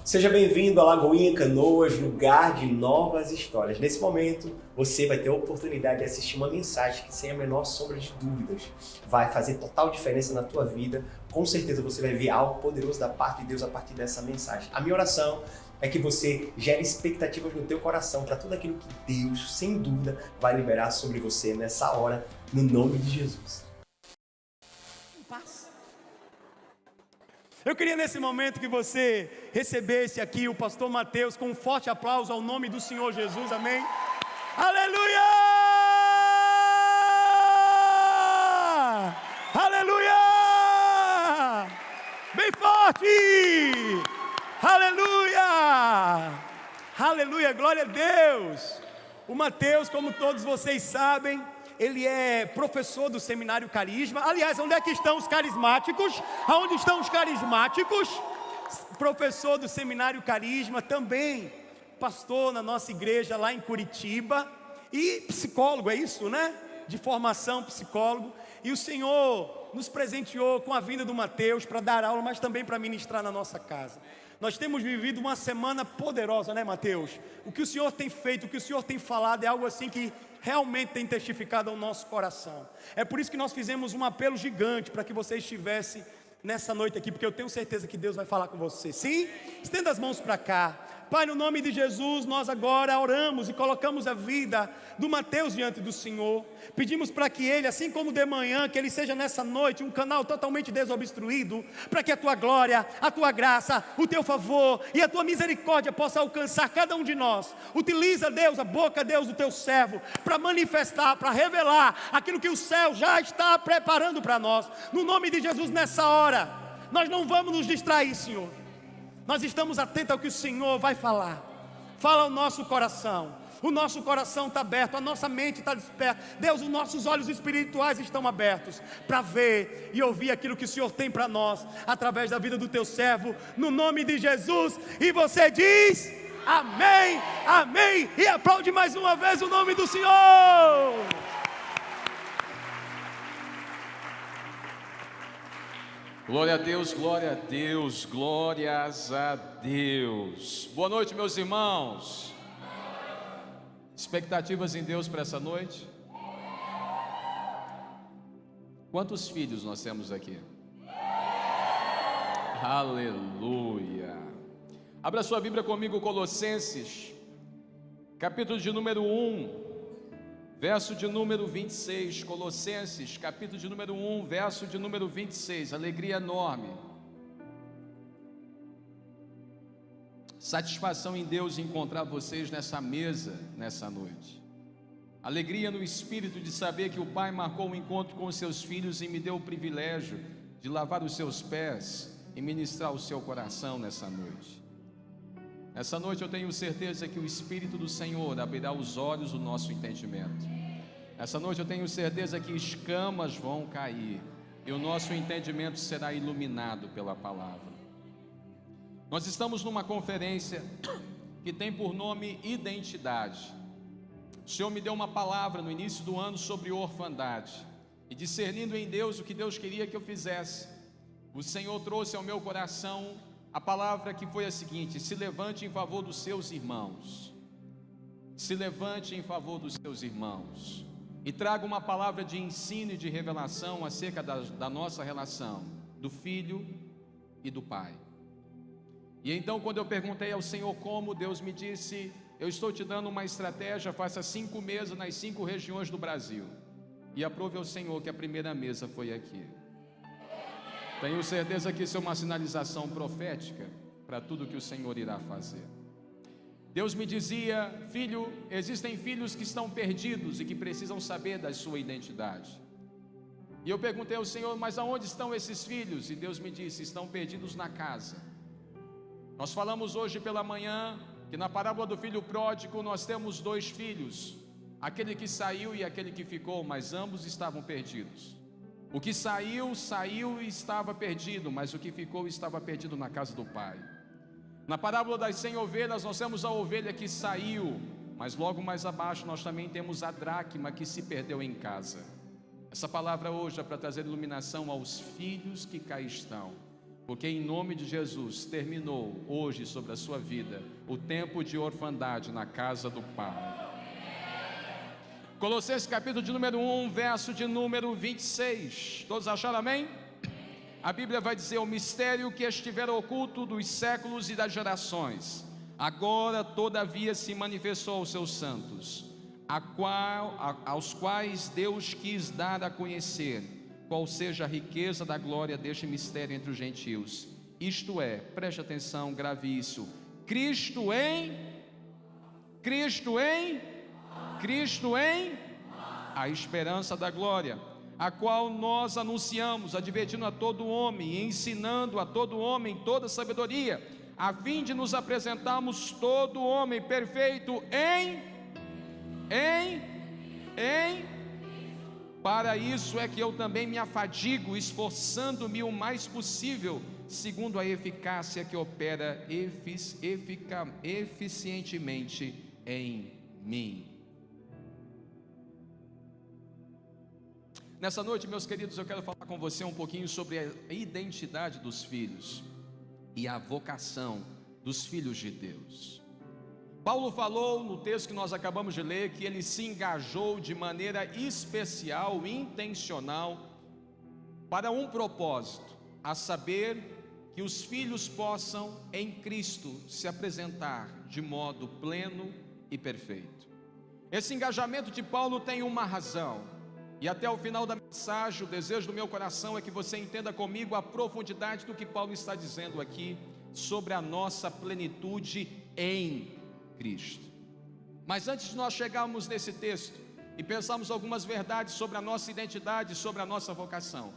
Seja bem-vindo a Lagoinha Canoas, lugar de novas histórias. Nesse momento, você vai ter a oportunidade de assistir uma mensagem que, sem a menor sombra de dúvidas, vai fazer total diferença na tua vida. Com certeza você vai ver algo poderoso da parte de Deus a partir dessa mensagem. A minha oração é que você gere expectativas no teu coração para tudo aquilo que Deus, sem dúvida, vai liberar sobre você nessa hora, no nome de Jesus. Eu queria nesse momento que você recebesse aqui o pastor Mateus com um forte aplauso ao nome do Senhor Jesus, amém? Aleluia! Aleluia! Bem forte! Aleluia! Aleluia, glória a Deus! O Mateus, como todos vocês sabem, ele é professor do Seminário Carisma. Aliás, onde é que estão os carismáticos? Aonde estão os carismáticos? Professor do Seminário Carisma, também pastor na nossa igreja lá em Curitiba. E psicólogo, é isso, né? De formação, psicólogo. E o Senhor nos presenteou com a vinda do Mateus para dar aula, mas também para ministrar na nossa casa. Nós temos vivido uma semana poderosa, né, Mateus? O que o Senhor tem feito, o que o Senhor tem falado é algo assim que realmente tem testificado ao nosso coração. É por isso que nós fizemos um apelo gigante para que você estivesse nessa noite aqui, porque eu tenho certeza que Deus vai falar com você. Sim? Estenda as mãos para cá. Pai, no nome de Jesus, nós agora oramos e colocamos a vida do Mateus diante do Senhor. Pedimos para que ele, assim como de manhã, que ele seja nessa noite um canal totalmente desobstruído, para que a tua glória, a tua graça, o teu favor e a tua misericórdia possa alcançar cada um de nós. Utiliza, Deus, a boca, Deus, do teu servo, para manifestar, para revelar aquilo que o céu já está preparando para nós. No nome de Jesus, nessa hora, nós não vamos nos distrair, Senhor. Nós estamos atentos ao que o Senhor vai falar. Fala ao nosso coração. O nosso coração está aberto, a nossa mente está desperta. Deus, os nossos olhos espirituais estão abertos para ver e ouvir aquilo que o Senhor tem para nós, através da vida do teu servo, no nome de Jesus. E você diz, amém, amém. E aplaude mais uma vez o nome do Senhor. Glória a Deus, glória a Deus, glórias a Deus. Boa noite, meus irmãos. Expectativas em Deus para essa noite? Quantos filhos nós temos aqui? Aleluia. Abra sua Bíblia comigo, Colossenses, capítulo de número 1. Verso de número 26, Colossenses, capítulo de número 1, verso de número 26, alegria enorme. Satisfação em Deus encontrar vocês nessa mesa, nessa noite. Alegria no espírito de saber que o Pai marcou um encontro com os seus filhos e me deu o privilégio de lavar os seus pés e ministrar o seu coração nessa noite. Nessa noite eu tenho certeza que o Espírito do Senhor abrirá os olhos do nosso entendimento. Nessa noite eu tenho certeza que escamas vão cair e o nosso entendimento será iluminado pela palavra. Nós estamos numa conferência que tem por nome Identidade. O Senhor me deu uma palavra no início do ano sobre orfandade e discernindo em Deus o que Deus queria que eu fizesse. O Senhor trouxe ao meu coração a palavra que foi a seguinte: se levante em favor dos seus irmãos. Se levante em favor dos seus irmãos. E traga uma palavra de ensino e de revelação acerca da nossa relação, do filho e do pai. E então, quando eu perguntei ao Senhor como, Deus me disse: eu estou te dando uma estratégia, faça 5 mesas nas 5 regiões do Brasil. E aprove ao Senhor que a primeira mesa foi aqui. Tenho certeza que isso é uma sinalização profética para tudo que o Senhor irá fazer. Deus me dizia: filho, existem filhos que estão perdidos e que precisam saber da sua identidade. E eu perguntei ao Senhor: mas aonde estão esses filhos? E Deus me disse: estão perdidos na casa. Nós falamos hoje pela manhã que na parábola do filho pródigo nós temos 2 filhos, aquele que saiu e aquele que ficou, mas ambos estavam perdidos. O que saiu e estava perdido, mas o que ficou estava perdido na casa do pai. Na parábola das 100 ovelhas nós temos a ovelha que saiu, mas logo mais abaixo nós também temos a dracma que se perdeu em casa. Essa palavra hoje é para trazer iluminação aos filhos que cá estão. porque em nome de Jesus terminou hoje sobre a sua vida o tempo de orfandade na casa do Pai. Colossenses capítulo de número 1, verso de número 26. Todos acharam amém? A Bíblia vai dizer: o mistério que estivera oculto dos séculos e das gerações, agora todavia se manifestou aos seus santos, aos quais Deus quis dar a conhecer qual seja a riqueza da glória deste mistério entre os gentios. Isto é, preste atenção, grave isso: Cristo em a esperança da glória, a qual nós anunciamos, advertindo a todo homem e ensinando a todo homem toda sabedoria, a fim de nos apresentarmos todo homem perfeito para isso é que eu também me afadigo, esforçando-me o mais possível, segundo a eficácia que opera eficientemente em mim. Nessa noite, meus queridos, eu quero falar com você um pouquinho sobre a identidade dos filhos e a vocação dos filhos de Deus. Paulo falou no texto que nós acabamos de ler que ele se engajou de maneira especial, intencional, para um propósito, a saber, que os filhos possam em Cristo se apresentar de modo pleno e perfeito. Esse engajamento de Paulo tem uma razão. E até o final da mensagem, o desejo do meu coração é que você entenda comigo a profundidade do que Paulo está dizendo aqui sobre a nossa plenitude em Cristo. Mas antes de nós chegarmos nesse texto e pensarmos algumas verdades sobre a nossa identidade, sobre a nossa vocação,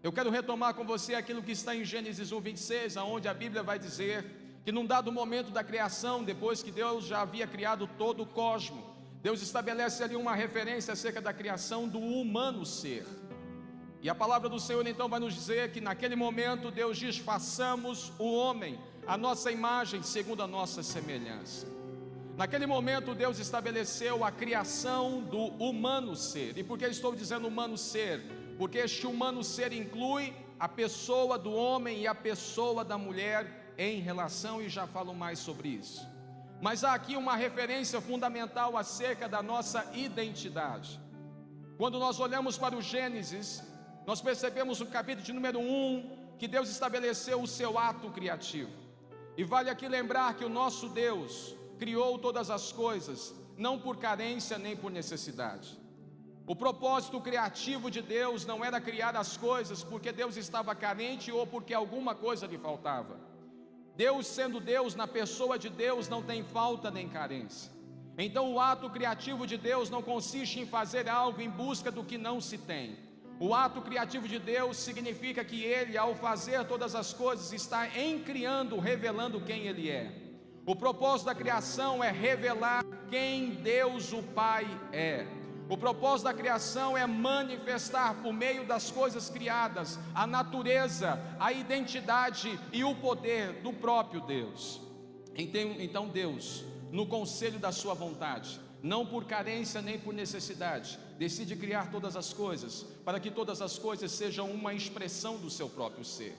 eu quero retomar com você aquilo que está em Gênesis 1:26, onde a Bíblia vai dizer que num dado momento da criação, depois que Deus já havia criado todo o cosmos, Deus estabelece ali uma referência acerca da criação do humano ser. E a palavra do Senhor então vai nos dizer que naquele momento Deus diz: façamos o homem a nossa imagem, segundo a nossa semelhança. Naquele momento Deus estabeleceu a criação do humano ser. E por que estou dizendo humano ser? Porque este humano ser inclui a pessoa do homem e a pessoa da mulher em relação, e já falo mais sobre isso. Mas há aqui uma referência fundamental acerca da nossa identidade. Quando nós olhamos para o Gênesis, nós percebemos no capítulo de número 1 que Deus estabeleceu o seu ato criativo. E vale aqui lembrar que o nosso Deus criou todas as coisas, não por carência nem por necessidade. O propósito criativo de Deus não era criar as coisas porque Deus estava carente ou porque alguma coisa lhe faltava. Deus, sendo Deus, na pessoa de Deus, não tem falta nem carência. Então o ato criativo de Deus não consiste em fazer algo em busca do que não se tem. O ato criativo de Deus significa que Ele, ao fazer todas as coisas, está criando, revelando quem Ele é. O propósito da criação é revelar quem Deus o Pai é. O propósito da criação é manifestar por meio das coisas criadas a natureza, a identidade e o poder do próprio Deus. Então Deus, no conselho da sua vontade, não por carência nem por necessidade, decide criar todas as coisas, para que todas as coisas sejam uma expressão do seu próprio ser.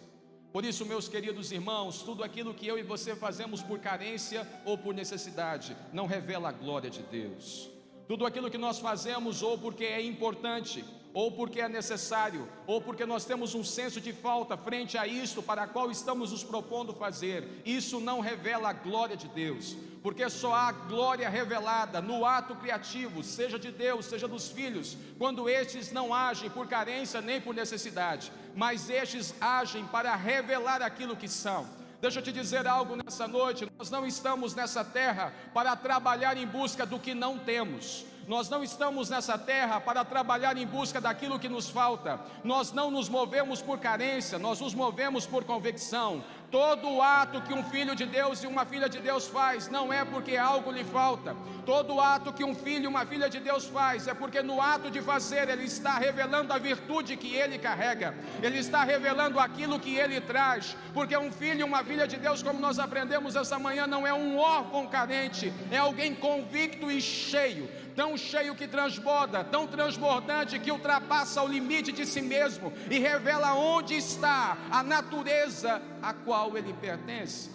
Por isso, meus queridos irmãos, tudo aquilo que eu e você fazemos por carência ou por necessidade, não revela a glória de Deus. Tudo aquilo que nós fazemos ou porque é importante, ou porque é necessário, ou porque nós temos um senso de falta frente a isto para a qual estamos nos propondo fazer, isso não revela a glória de Deus, porque só há glória revelada no ato criativo, seja de Deus, seja dos filhos, quando estes não agem por carência nem por necessidade, mas estes agem para revelar aquilo que são. Deixa eu te dizer algo nessa noite: nós não estamos nessa terra para trabalhar em busca do que não temos. Nós não estamos nessa terra para trabalhar em busca daquilo que nos falta. Nós não nos movemos por carência, nós nos movemos por convicção. Todo ato que um filho de Deus e uma filha de Deus faz não é porque algo lhe falta. Todo ato que um filho e uma filha de Deus faz é porque no ato de fazer ele está revelando a virtude que ele carrega. Ele está revelando aquilo que ele traz. Porque um filho e uma filha de Deus, como nós aprendemos essa manhã, não é um órfão carente, é alguém convicto e cheio. tão cheio que transborda, tão transbordante que ultrapassa o limite de si mesmo e revela onde está a natureza a qual ele pertence.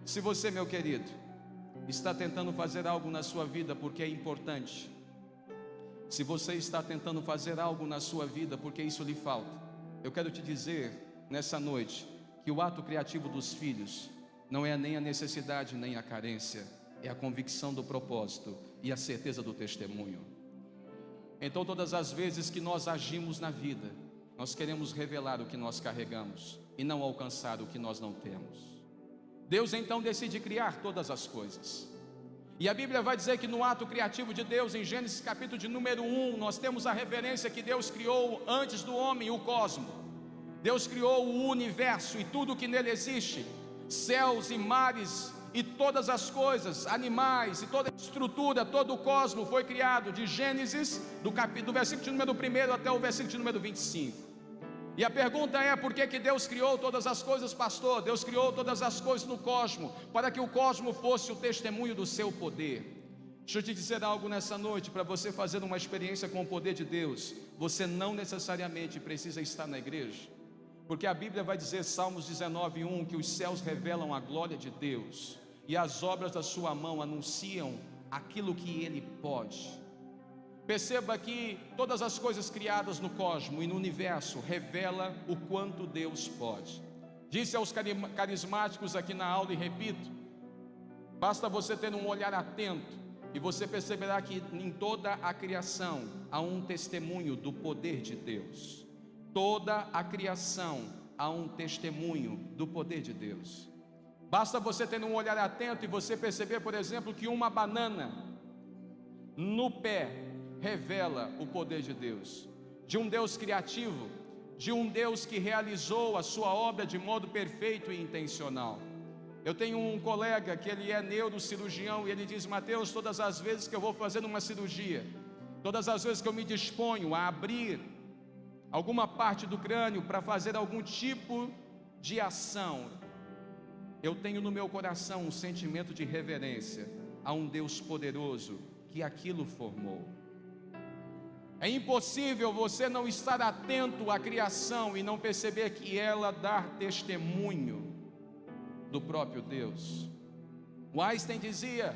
Se você, meu querido, está tentando fazer algo na sua vida porque é importante, se você está tentando fazer algo na sua vida porque isso lhe falta, eu quero te dizer nessa noite que o ato criativo dos filhos não é nem a necessidade nem a carência, é a convicção do propósito e a certeza do testemunho. Então, todas as vezes que nós agimos na vida, nós queremos revelar o que nós carregamos e não alcançar o que nós não temos. Deus então decide criar todas as coisas. E a Bíblia vai dizer que no ato criativo de Deus, em Gênesis capítulo de número 1, nós temos a referência que Deus criou antes do homem o cosmos. Deus criou o universo e tudo que nele existe, céus e mares e todas as coisas, animais e toda a estrutura, todo o cosmos foi criado de Gênesis, do versículo de número 1 até o versículo de número 25. E a pergunta é: por que Deus criou todas as coisas, pastor? Deus criou todas as coisas no cosmos para que o cosmos fosse o testemunho do seu poder. Deixa eu te dizer algo nessa noite: para você fazer uma experiência com o poder de Deus, você não necessariamente precisa estar na igreja, porque a Bíblia vai dizer, Salmos 19:1, que os céus revelam a glória de Deus e as obras da sua mão anunciam aquilo que Ele pode. Perceba que todas as coisas criadas no cosmos e no universo revela o quanto Deus pode. Disse aos carismáticos aqui na aula e repito: basta você ter um olhar atento e você perceberá que em toda a criação há um testemunho do poder de Deus. Toda a criação há um testemunho do poder de Deus. Basta você ter um olhar atento e você perceber, por exemplo, que uma banana no pé revela o poder de Deus, de um Deus criativo, de um Deus que realizou a sua obra de modo perfeito e intencional. Eu tenho um colega que ele é neurocirurgião e ele diz: Mateus, todas as vezes que eu vou fazer uma cirurgia, todas as vezes que eu me disponho a abrir alguma parte do crânio para fazer algum tipo de ação, eu tenho no meu coração um sentimento de reverência a um Deus poderoso que aquilo formou. É impossível você não estar atento à criação e não perceber que ela dá testemunho do próprio Deus. O Einstein dizia: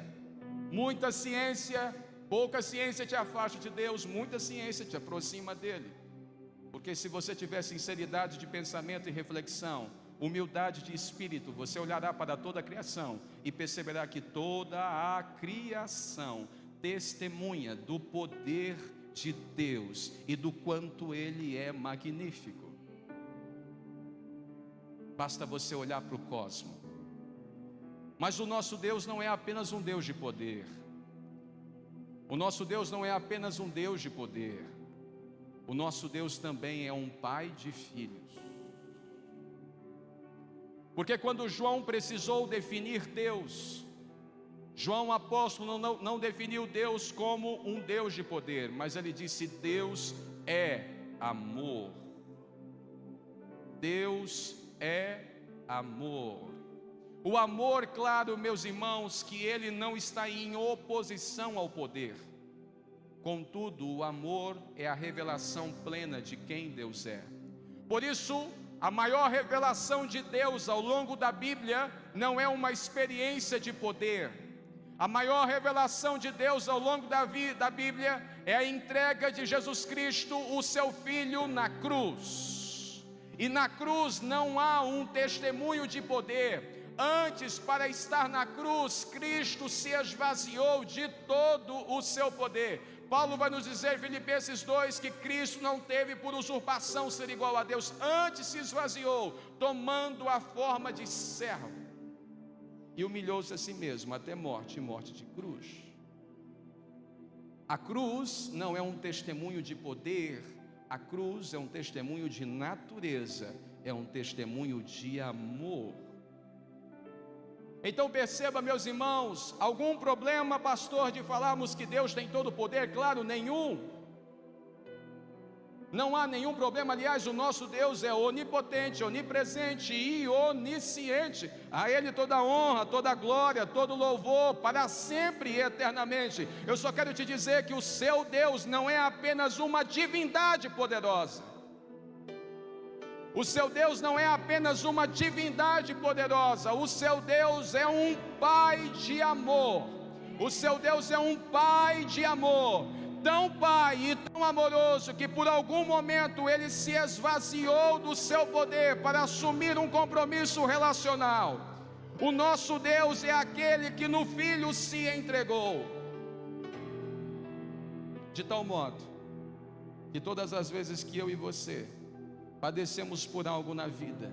muita ciência, pouca ciência te afasta de Deus, muita ciência te aproxima dele. Porque se você tiver sinceridade de pensamento e reflexão, humildade de espírito, você olhará para toda a criação e perceberá que toda a criação testemunha do poder de Deus e do quanto Ele é magnífico. Basta você olhar para o cosmos. Mas o nosso Deus não é apenas um Deus de poder. O nosso Deus não é apenas um Deus de poder. O nosso Deus também é um pai de filhos. Porque quando João precisou definir Deus, João apóstolo não definiu Deus como um Deus de poder, mas ele disse: Deus é amor. Deus é amor. O amor, claro, meus irmãos, que ele não está em oposição ao poder. Contudo, o amor é a revelação plena de quem Deus é. Por isso, a maior revelação de Deus ao longo da Bíblia não é uma experiência de poder. A maior revelação de Deus ao longo da Bíblia é a entrega de Jesus Cristo, o seu Filho, na cruz. E na cruz não há um testemunho de poder. Antes, para estar na cruz, Cristo se esvaziou de todo o seu poder. Paulo vai nos dizer, Filipenses 2, que Cristo não teve por usurpação ser igual a Deus. Antes se esvaziou, tomando a forma de servo. E humilhou-se a si mesmo até morte, e morte de cruz. A cruz não é um testemunho de poder, a cruz é um testemunho de natureza, é um testemunho de amor. Então perceba, meus irmãos, algum problema, pastor, de falarmos que Deus tem todo o poder? Claro, nenhum. Não há nenhum problema. Aliás, o nosso Deus é onipotente, onipresente e onisciente. A Ele toda a honra, toda a glória, todo o louvor, para sempre e eternamente. Eu só quero te dizer que o seu Deus não é apenas uma divindade poderosa. O seu Deus não é apenas uma divindade poderosa. O seu Deus é um Pai de amor. O seu Deus é um Pai de amor. Tão Pai e tão amoroso que por algum momento Ele se esvaziou do seu poder para assumir um compromisso relacional. O nosso Deus é aquele que no Filho se entregou. De tal modo que todas as vezes que eu e você padecemos por algo na vida,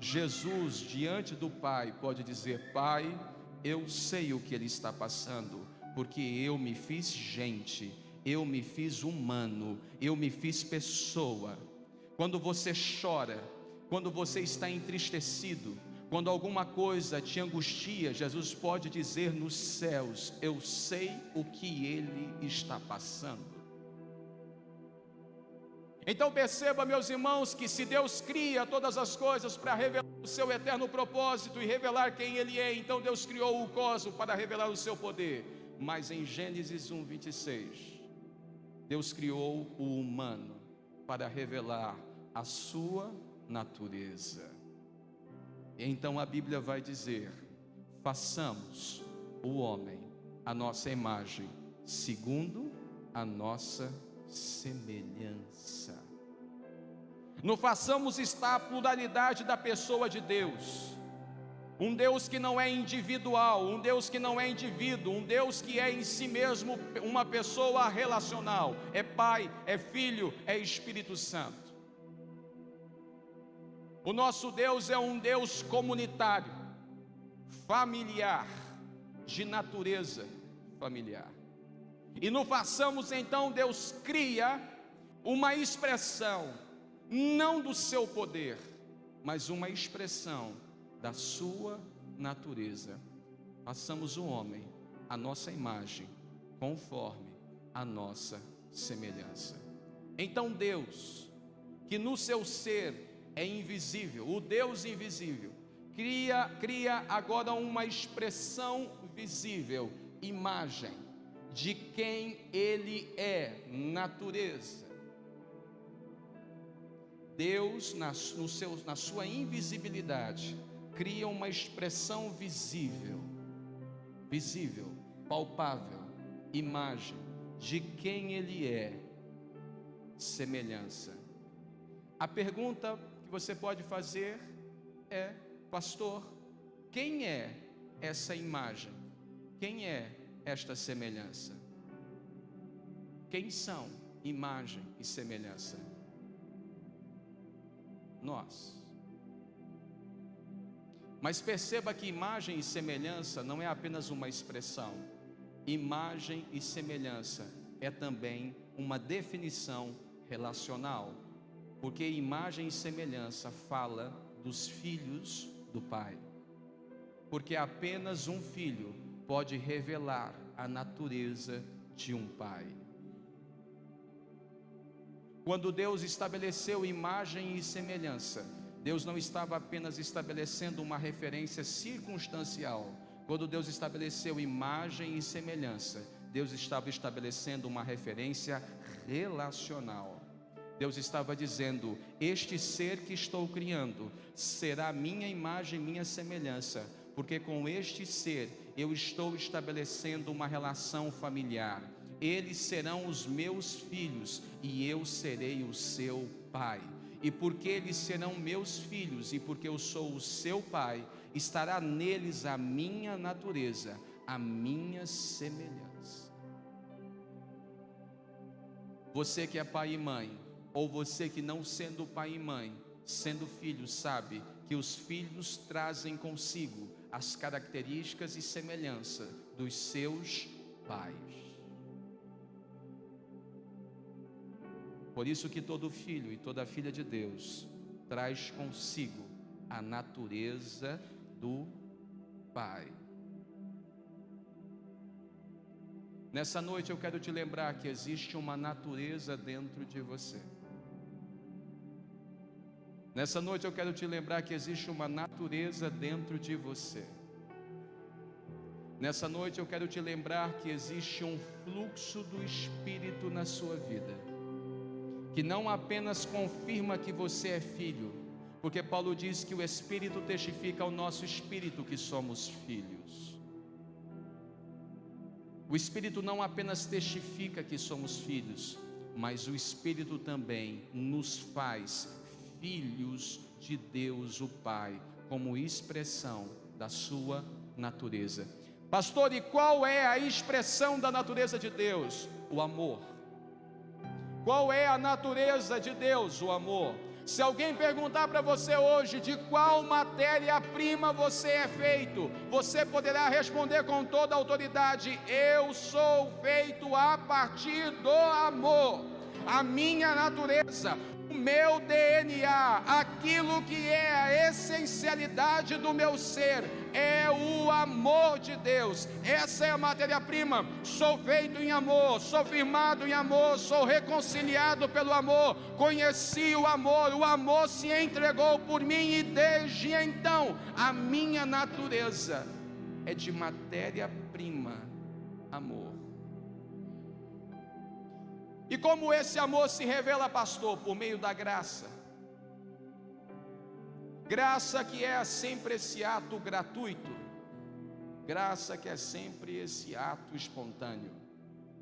Jesus diante do Pai pode dizer: Pai, eu sei o que Ele está passando, porque eu me fiz gente, eu me fiz humano, eu me fiz pessoa. Quando você chora, quando você está entristecido, quando alguma coisa te angustia, Jesus pode dizer nos céus: eu sei o que Ele está passando. Então perceba, meus irmãos, que se Deus cria todas as coisas para revelar o seu eterno propósito e revelar quem Ele é, então Deus criou o cosmos para revelar o seu poder. Mas em Gênesis 1:26, Deus criou o humano para revelar a sua natureza. Então a Bíblia vai dizer: façamos o homem à nossa imagem, segundo a nossa semelhança. No façamos está a pluralidade da pessoa de Deus. Um Deus que não é individual, um Deus que não é indivíduo, um Deus que é em si mesmo uma pessoa relacional. É Pai, é Filho, é Espírito Santo. O nosso Deus é um Deus comunitário, familiar, de natureza familiar. E no façamos então, Deus cria uma expressão, não do seu poder, mas uma expressão da sua natureza. Façamos o homem à nossa imagem, conforme a nossa semelhança. Então Deus, que no seu ser é invisível, o Deus invisível, cria agora uma expressão visível, imagem de quem Ele é, natureza. Deus, na sua invisibilidade, cria uma expressão visível, palpável, imagem de quem Ele é, semelhança. A pergunta que você pode fazer é: pastor, quem é essa imagem? Quem é esta semelhança? Quem são imagem e semelhança? Nós. Mas perceba que imagem e semelhança não é apenas uma expressão. Imagem e semelhança é também uma definição relacional, porque imagem e semelhança fala dos filhos do Pai, porque apenas um filho pode revelar a natureza de um pai. Quando Deus estabeleceu imagem e semelhança, Deus não estava apenas estabelecendo uma referência circunstancial. Quando Deus estabeleceu imagem e semelhança, Deus estava estabelecendo uma referência relacional. Deus estava dizendo: este ser que estou criando será minha imagem, minha semelhança, porque com este ser eu estou estabelecendo uma relação familiar. Eles serão os meus filhos e eu serei o seu pai. E porque eles serão meus filhos e porque eu sou o seu pai, estará neles a minha natureza, a minha semelhança. Você que é pai e mãe, ou você que não sendo pai e mãe, sendo filho, sabe que os filhos trazem consigo as características e semelhança dos seus pais. Por isso que todo filho e toda filha de Deus traz consigo a natureza do Pai. Nessa noite eu quero te lembrar que existe uma natureza dentro de você. Nessa noite eu quero te lembrar que existe uma natureza dentro de você. Nessa noite eu quero te lembrar que existe um fluxo do Espírito na sua vida, que não apenas confirma que você é filho, porque Paulo diz que o Espírito testifica ao nosso espírito que somos filhos. O Espírito não apenas testifica que somos filhos, mas o Espírito também nos faz filhos de Deus o Pai, como expressão da sua natureza. Pastor, e qual é a expressão da natureza de Deus? O amor. Qual é a natureza de Deus? O amor. Se alguém perguntar para você hoje de qual matéria-prima você é feito, você poderá responder com toda a autoridade: eu sou feito a partir do amor. A minha natureza, o meu DNA, aquilo que é a essencialidade do meu ser, é o amor de Deus. Essa é a matéria-prima. Sou feito em amor, sou firmado em amor, sou reconciliado pelo amor, conheci o amor se entregou por mim, e desde então a minha natureza é de matéria-prima, amor. E como esse amor se revela, pastor? Por meio da graça. Graça que é sempre esse ato gratuito, graça que é sempre esse ato espontâneo,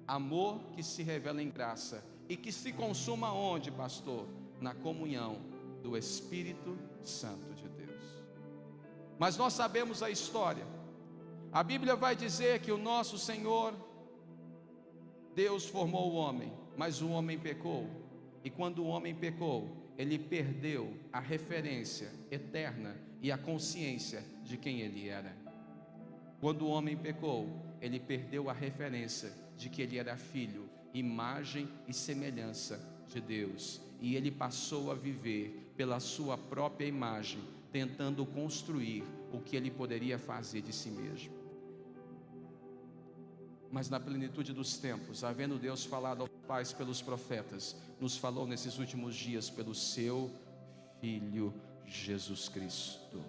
amor que se revela em graça e que se consuma onde, pastor? Na comunhão do Espírito Santo de Deus. Mas nós sabemos a história. A Bíblia vai dizer que o nosso Senhor, Deus formou o homem, mas o homem pecou, e quando o homem pecou, ele perdeu a referência eterna e a consciência de quem ele era. Quando o homem pecou, ele perdeu a referência de que ele era filho, imagem e semelhança de Deus, e ele passou a viver pela sua própria imagem, tentando construir o que ele poderia fazer de si mesmo. Mas na plenitude dos tempos, havendo Deus falado aos pais pelos profetas, nos falou nesses últimos dias pelo seu Filho Jesus Cristo.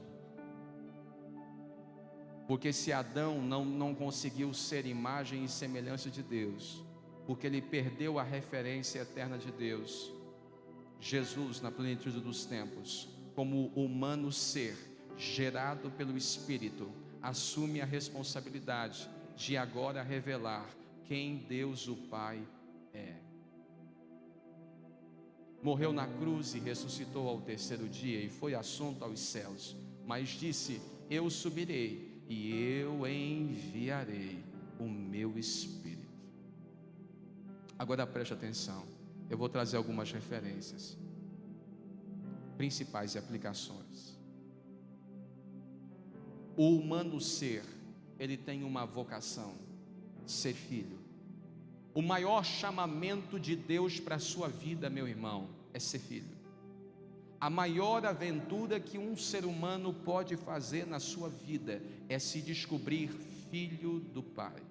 Porque se Adão não conseguiu ser imagem e semelhança de Deus, porque ele perdeu a referência eterna de Deus, Jesus, na plenitude dos tempos, como humano ser, gerado pelo Espírito, assume a responsabilidade de agora revelar quem Deus o Pai é. Morreu na cruz e ressuscitou ao terceiro dia e foi assunto aos céus, mas disse: eu subirei e eu enviarei o meu Espírito. Agora preste atenção, eu vou trazer algumas referências principais e aplicações. O humano ser, ele tem uma vocação, ser filho. O maior chamamento de Deus para a sua vida, meu irmão, é ser filho. A maior aventura que um ser humano pode fazer na sua vida é se descobrir filho do Pai.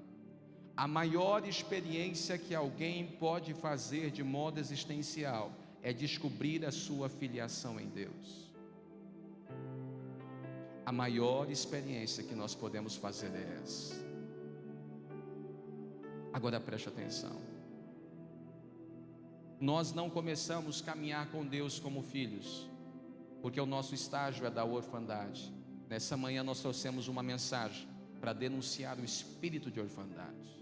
A maior experiência que alguém pode fazer de modo existencial é descobrir a sua filiação em Deus. A maior experiência que nós podemos fazer é essa. Agora preste atenção. Nós não começamos a caminhar com Deus como filhos, porque o nosso estágio é da orfandade. Nessa manhã nós trouxemos uma mensagem para denunciar o espírito de orfandade.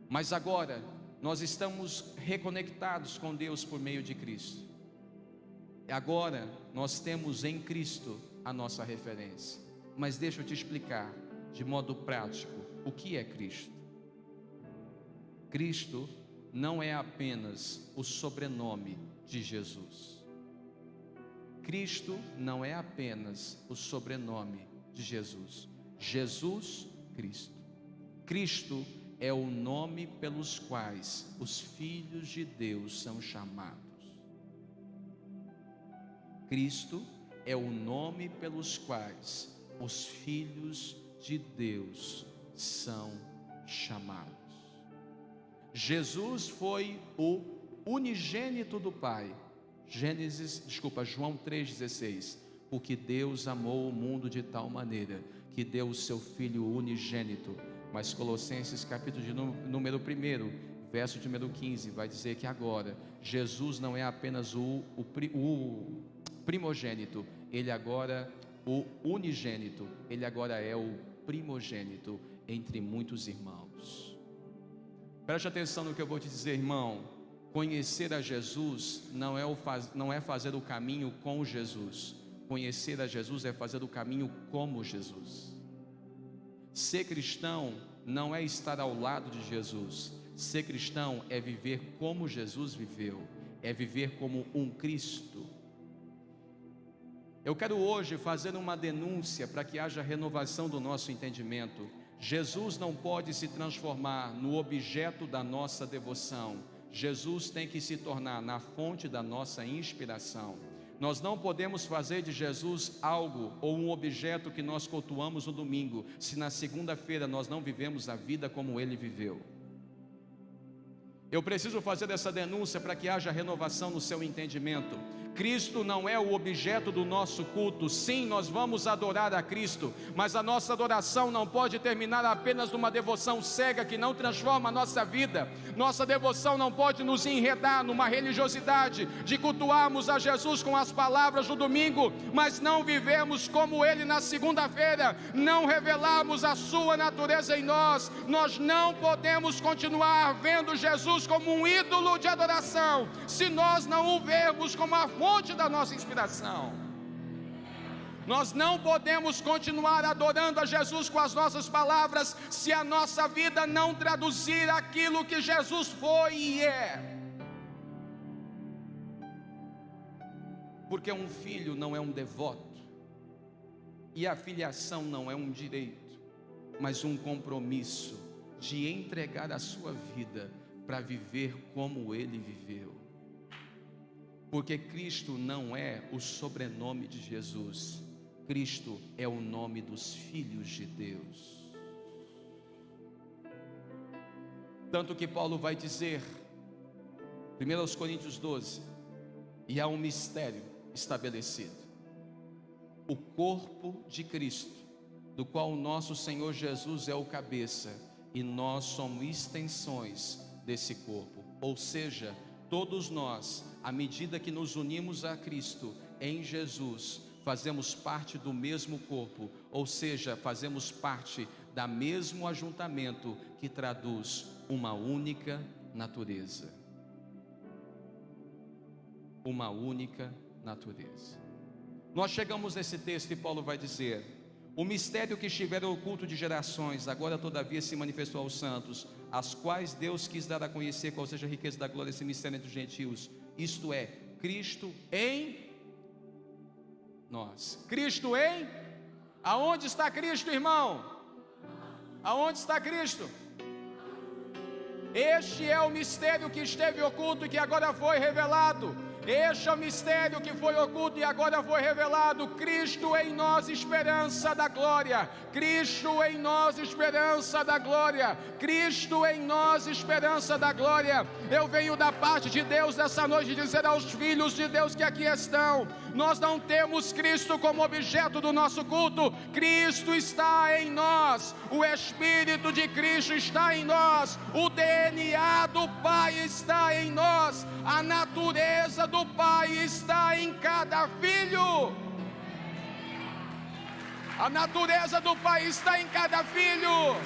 Mas agora nós estamos reconectados com Deus por meio de Cristo. Agora nós temos em Cristo a nossa referência. Mas deixa eu te explicar de modo prático o que é Cristo. Cristo não é apenas o sobrenome de Jesus. Cristo não é apenas o sobrenome de Jesus. Jesus Cristo. Cristo é o nome pelos quais os filhos de Deus são chamados. Cristo é o nome pelos quais os filhos de Deus são chamados. Jesus foi o unigênito do Pai, João 3,16. Porque Deus amou o mundo de tal maneira que deu o seu Filho unigênito. Mas Colossenses capítulo de número 1, verso de número 15, vai dizer que agora Jesus não é apenas o primogênito, Ele agora o unigênito, Ele agora é o primogênito entre muitos irmãos. Preste atenção no que eu vou te dizer, irmão. Conhecer a Jesus não é fazer o caminho com Jesus. Conhecer a Jesus é fazer o caminho como Jesus. Ser cristão não é estar ao lado de Jesus. Ser cristão é viver como Jesus viveu, é viver como um Cristo. Eu quero hoje fazer uma denúncia para que haja renovação do nosso entendimento. Jesus não pode se transformar no objeto da nossa devoção. Jesus tem que se tornar na fonte da nossa inspiração. Nós não podemos fazer de Jesus algo ou um objeto que nós cultuamos no domingo, se na segunda-feira nós não vivemos a vida como Ele viveu. Eu preciso fazer essa denúncia para que haja renovação no seu entendimento. Cristo não é o objeto do nosso culto. Sim, nós vamos adorar a Cristo, mas a nossa adoração não pode terminar apenas numa devoção cega que não transforma a nossa vida. Nossa devoção não pode nos enredar numa religiosidade de cultuarmos a Jesus com as palavras no domingo, mas não vivemos como Ele na segunda-feira, não revelamos a sua natureza em nós. Nós não podemos continuar vendo Jesus como um ídolo de adoração, se nós não o vermos como a fonte da nossa inspiração. Nós não podemos continuar adorando a Jesus com as nossas palavras, se a nossa vida não traduzir aquilo que Jesus foi e é. Porque um filho não é um devoto, e a filiação não é um direito, mas um compromisso de entregar a sua vida para viver como Ele viveu. Porque Cristo não é o sobrenome de Jesus, Cristo é o nome dos filhos de Deus. Tanto que Paulo vai dizer, 1 Coríntios 12, e há um mistério estabelecido: o corpo de Cristo, do qual o nosso Senhor Jesus é o cabeça, e nós somos extensões desse corpo. Ou seja, todos nós, à medida que nos unimos a Cristo em Jesus, fazemos parte do mesmo corpo, ou seja, fazemos parte do mesmo ajuntamento que traduz uma única natureza. Uma única natureza. Nós chegamos nesse texto e Paulo vai dizer: o mistério que estivera oculto de gerações, agora todavia se manifestou aos santos, as quais Deus quis dar a conhecer qual seja a riqueza da glória desse mistério entre os gentios, isto é, Cristo em nós. Cristo em? Aonde está Cristo, irmão? Aonde está Cristo? Este é o mistério que esteve oculto e que agora foi revelado. Este é o mistério que foi oculto e agora foi revelado. Cristo em nós, esperança da glória. Cristo em nós, esperança da glória. Cristo em nós, esperança da glória. Eu venho da parte de Deus essa noite dizer aos filhos de Deus que aqui estão: nós não temos Cristo como objeto do nosso culto. Cristo está em nós. O Espírito de Cristo está em nós. O DNA do Pai está em nós. A natureza do Pai está em cada filho. A natureza do Pai está em cada filho.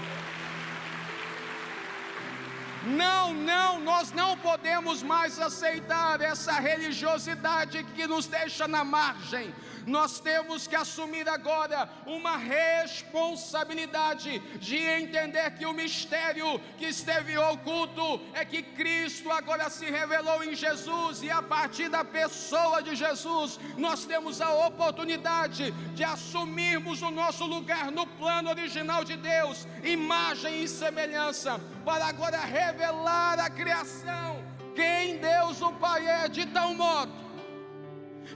Não, nós não podemos mais aceitar essa religiosidade que nos deixa na margem. Nós temos que assumir agora uma responsabilidade de entender que o mistério que esteve oculto é que Cristo agora se revelou em Jesus, e a partir da pessoa de Jesus nós temos a oportunidade de assumirmos o nosso lugar no plano original de Deus, imagem e semelhança, para agora revelar à criação quem Deus o Pai é, de tal modo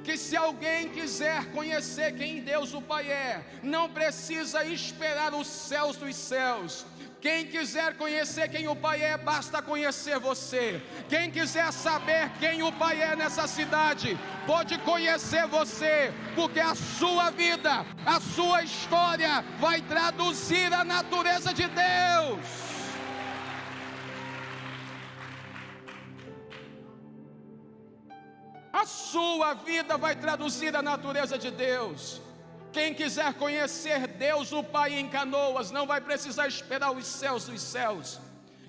que se alguém quiser conhecer quem Deus o Pai é, não precisa esperar os céus dos céus. Quem quiser conhecer quem o Pai é, basta conhecer você. Quem quiser saber quem o Pai é nessa cidade, pode conhecer você, porque a sua vida, a sua história vai traduzir a natureza de Deus. A sua vida vai traduzir a natureza de Deus. Quem quiser conhecer Deus, o Pai em Canoas, não vai precisar esperar os céus dos céus.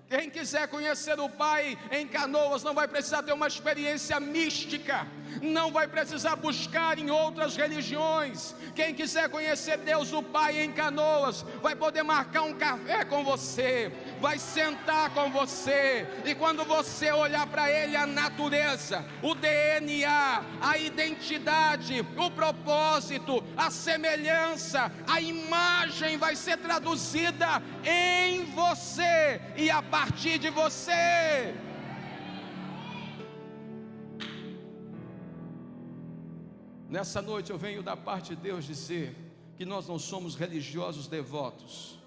Quem quiser conhecer o Pai em Canoas, não vai precisar ter uma experiência mística, não vai precisar buscar em outras religiões. Quem quiser conhecer Deus, o Pai em Canoas, vai poder marcar um café com você, vai sentar com você, e quando você olhar para Ele, a natureza, o DNA, a identidade, o propósito, a semelhança, a imagem vai ser traduzida em você e a partir de você. Nessa noite eu venho da parte de Deus dizer que nós não somos religiosos devotos.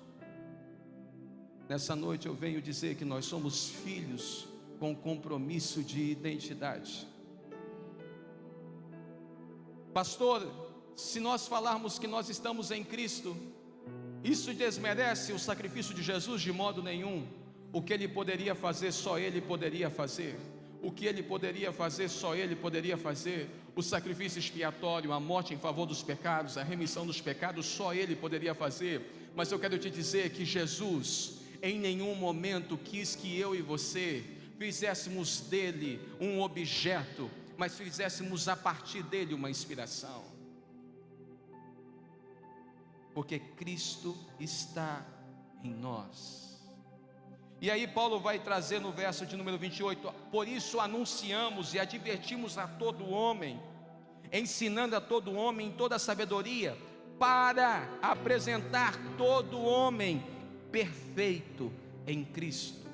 Nessa noite eu venho dizer que nós somos filhos com compromisso de identidade. Pastor, se nós falarmos que nós estamos em Cristo, isso desmerece o sacrifício de Jesus? De modo nenhum. O que Ele poderia fazer, só Ele poderia fazer. O que Ele poderia fazer, só Ele poderia fazer. O sacrifício expiatório, a morte em favor dos pecados, a remissão dos pecados, só Ele poderia fazer. Mas eu quero te dizer que Jesus em nenhum momento quis que eu e você fizéssemos dele um objeto, mas fizéssemos a partir dele uma inspiração. Porque Cristo está em nós. E aí Paulo vai trazer no verso de número 28, por isso anunciamos e advertimos a todo homem, ensinando a todo homem em toda a sabedoria, para apresentar todo homem perfeito em Cristo.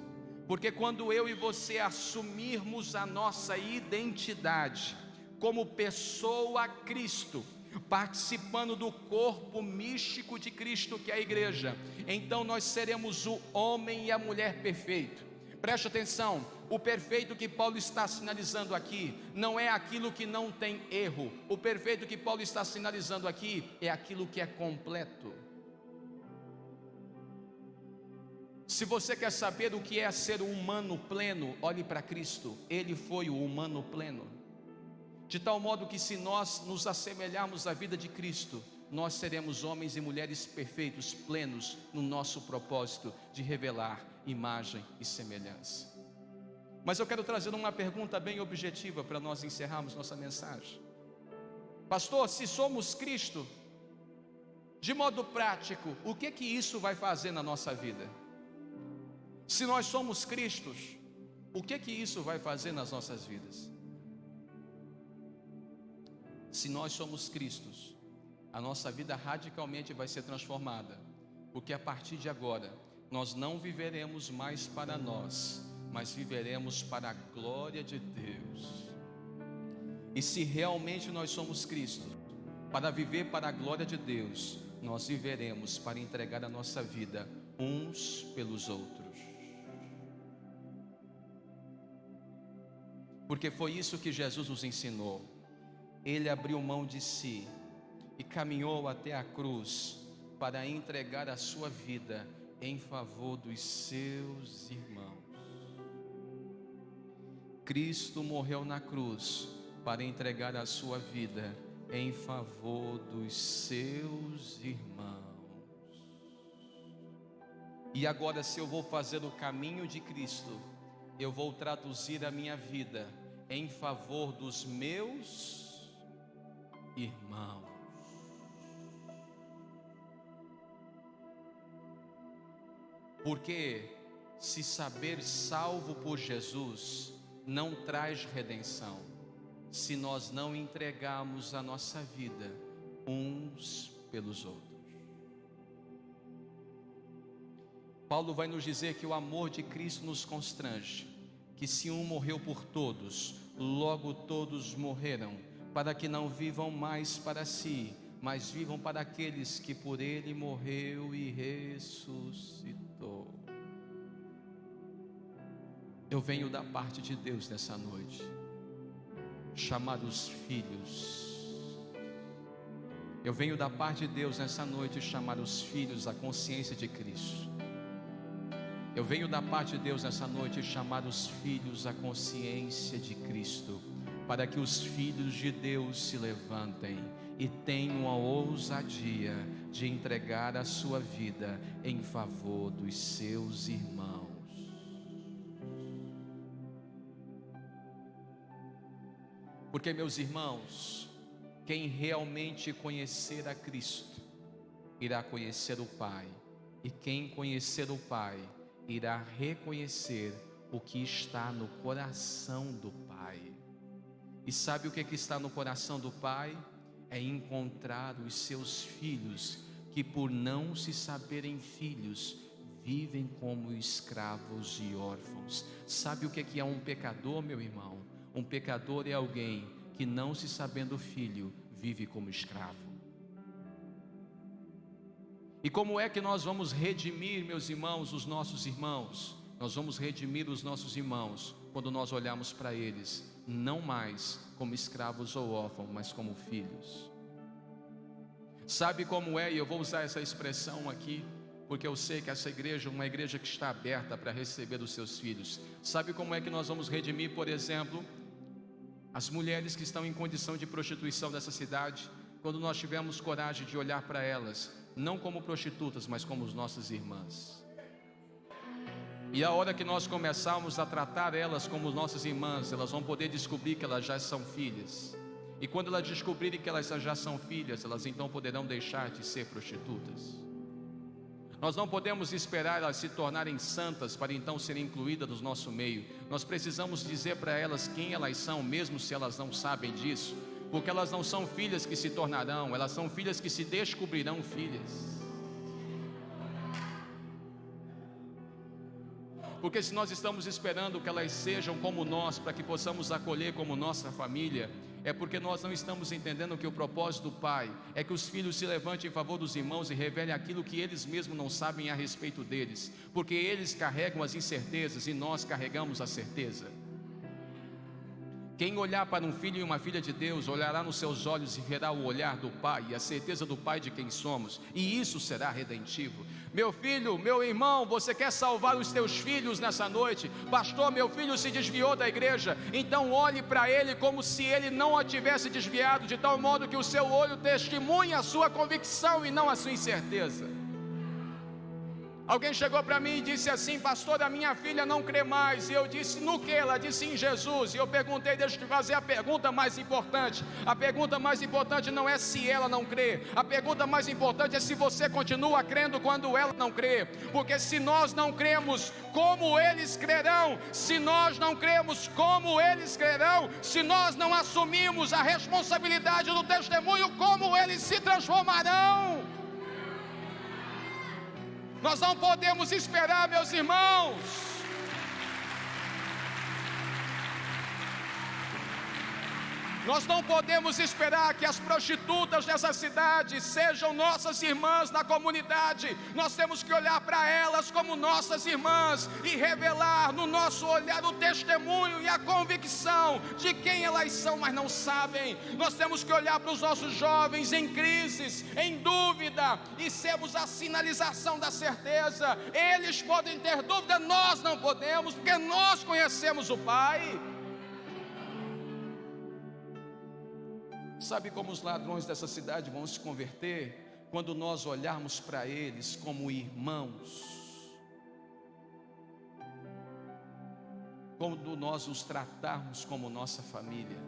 Porque quando eu e você assumirmos a nossa identidade como pessoa Cristo, participando do corpo místico de Cristo, que é a igreja, então nós seremos o homem e a mulher perfeito. Preste atenção, o perfeito que Paulo está sinalizando aqui não é aquilo que não tem erro. O perfeito que Paulo está sinalizando aqui é aquilo que é completo. Se você quer saber o que é ser um humano pleno, olhe para Cristo. Ele foi o humano pleno. De tal modo que se nós nos assemelharmos à vida de Cristo, nós seremos homens e mulheres perfeitos, plenos no nosso propósito de revelar imagem e semelhança. Mas eu quero trazer uma pergunta bem objetiva para nós encerrarmos nossa mensagem. Pastor, se somos Cristo, de modo prático, o que isso vai fazer na nossa vida? Se nós somos Cristos, o que isso vai fazer nas nossas vidas? Se nós somos Cristos, a nossa vida radicalmente vai ser transformada, porque a partir de agora, nós não viveremos mais para nós, mas viveremos para a glória de Deus. E se realmente nós somos Cristo, para viver para a glória de Deus, nós viveremos para entregar a nossa vida uns pelos outros. Porque foi isso que Jesus nos ensinou. Ele abriu mão de si e caminhou até a cruz para entregar a sua vida em favor dos seus irmãos. Cristo morreu na cruz para entregar a sua vida em favor dos seus irmãos. E agora, se eu vou fazer o caminho de Cristo, eu vou traduzir a minha vida em favor dos meus irmãos. Porque se saber salvo por Jesus não traz redenção, se nós não entregarmos a nossa vida uns pelos outros. Paulo vai nos dizer que o amor de Cristo nos constrange, que se um morreu por todos, logo todos morreram, para que não vivam mais para si, mas vivam para aqueles que por ele morreu e ressuscitou. Eu venho da parte de Deus nessa noite, chamar os filhos. Eu venho da parte de Deus nessa noite chamar os filhos à consciência de Cristo. Eu venho da parte de Deus nessa noite chamar os filhos à consciência de Cristo, para que os filhos de Deus se levantem e tenham a ousadia de entregar a sua vida em favor dos seus irmãos. Porque, meus irmãos, quem realmente conhecer a Cristo, irá conhecer o Pai. E quem conhecer o Pai, irá reconhecer o que está no coração do Pai. E sabe o que está no coração do Pai? É encontrar os seus filhos, que por não se saberem filhos, vivem como escravos e órfãos. Sabe o que é um pecador, meu irmão? Um pecador é alguém que, não se sabendo filho, vive como escravo. E como é que nós vamos redimir, meus irmãos, os nossos irmãos? Nós vamos redimir os nossos irmãos quando nós olharmos para eles, não mais como escravos ou órfãos, mas como filhos. Sabe como é? E eu vou usar essa expressão aqui, porque eu sei que essa igreja é uma igreja que está aberta para receber os seus filhos. Sabe como é que nós vamos redimir, por exemplo, as mulheres que estão em condição de prostituição dessa cidade? Quando nós tivermos coragem de olhar para elas, não como prostitutas, mas como as nossas irmãs. E a hora que nós começarmos a tratar elas como nossas irmãs, elas vão poder descobrir que elas já são filhas. E quando elas descobrirem que elas já são filhas, elas então poderão deixar de ser prostitutas. Nós não podemos esperar elas se tornarem santas para então serem incluídas no nosso meio. Nós precisamos dizer para elas quem elas são, mesmo se elas não sabem disso. Porque elas não são filhas que se tornarão, elas são filhas que se descobrirão filhas. Porque se nós estamos esperando que elas sejam como nós, para que possamos acolher como nossa família, é porque nós não estamos entendendo que o propósito do Pai é que os filhos se levantem em favor dos irmãos e revelem aquilo que eles mesmos não sabem a respeito deles. Porque eles carregam as incertezas e nós carregamos a certeza. Quem olhar para um filho e uma filha de Deus, olhará nos seus olhos e verá o olhar do Pai e a certeza do Pai de quem somos, e isso será redentivo. Meu filho, meu irmão, você quer salvar os teus filhos nessa noite? Pastor, meu filho se desviou da igreja. Então olhe para ele como se ele não a tivesse desviado, de tal modo que o seu olho testemunhe a sua convicção e não a sua incerteza. Alguém chegou para mim e disse assim: pastor, a minha filha não crê mais. E eu disse: no que? Ela disse: em Jesus. E eu perguntei: deixa eu te fazer a pergunta mais importante. A pergunta mais importante não é se ela não crê. A pergunta mais importante é se você continua crendo quando ela não crê. Porque se nós não cremos, como eles crerão? Se nós não cremos, como eles crerão? Se nós não assumimos a responsabilidade do testemunho, como eles se transformarão? Nós não podemos esperar, meus irmãos. Nós não podemos esperar que as prostitutas dessa cidade sejam nossas irmãs na comunidade. Nós temos que olhar para elas como nossas irmãs e revelar no nosso olhar o testemunho e a convicção de quem elas são, mas não sabem. Nós temos que olhar para os nossos jovens em crises, em dúvida, e sermos a sinalização da certeza. Eles podem ter dúvida, nós não podemos, porque nós conhecemos o Pai. Sabe como os ladrões dessa cidade vão se converter? Quando nós olharmos para eles como irmãos, quando nós os tratarmos como nossa família,